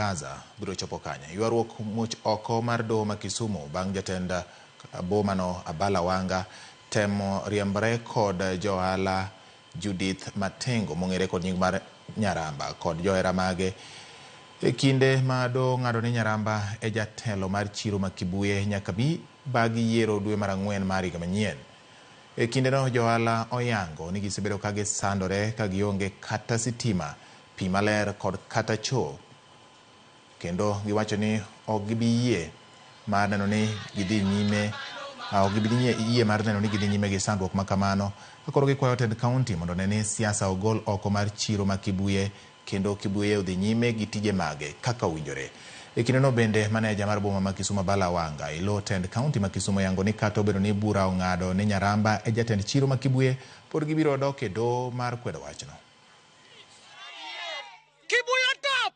mwangaza biro chopo kanye. Ywaruok much oko mar doho ma Kisumu bang' jatend bomano Abala Wanga temo riembre kod johala Judith Matengo mong'ere kod nying mar Nyaramba kod johera mage e kinde ma do ng'ado ni Nyaramba e jatelo mar chiro ma Kibuye nyaka bi bag yiero dwe mar Ang'wen mar higa manyien. E kinde no johala oyango ni gisebedo ka gisandore ka gionge kata sitima, pi maler kod kata choo, kendo giwacho ni ok gibi yie mar neno ni gidhi nyime mar neno ni gidhi nyime gi sandruok ma kamano. Koro gikwayo tend kaunti mondo ne ni siasa ogol oko mar chiro ma Kibuye kendo Kibuye odhi nyime gi tije mage kaka owinjore. E kinde no bende maneja mar boma ma Kisumu Abala Wanga ilo tend kaunti ma Kisumu yango ni kata obedo ni bura ong'ado ni Nyaramba e jatend chiro ma Kibuye, pod gibiro dok e doho mar kwedo wachno. Kibuye top!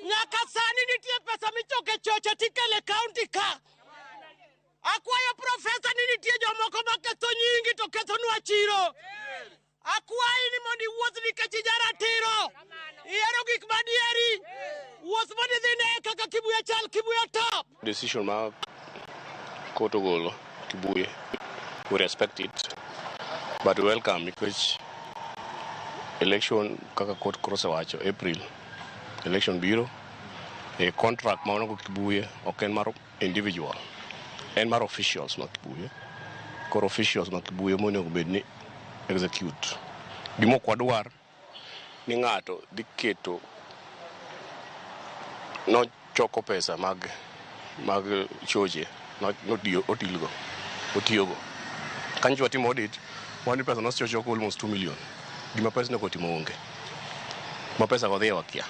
Nyaka sani nitie pesa michoke choche tikele kaunti ka. Akwayo profesa ni nitie jomoko maketho nyingi to ketho nwa chiro. Akwayi ni mondi wuoth nikech ijara tiro. Iero gik madieri. Wuoth mondi dhine kaka Kibuye chal, Kibuye top. Decision ma court ogolo Kibuye, we respect it, but welcome because election kaka court cross wacho April election biro a contract ma onego Kibuye ok en mar individual, en mar officials ma Kibuye. Koro officials ma Kibuye monego bed ni execute. Gimo kwadwar ni ng'ato dhi keto no choko pesa mag choche otiyogo. Kanyo watimo audit, wani pesa no choko almost 2 million. Gima pesa no kotimo onge. Ma pesa go dhiwa kia.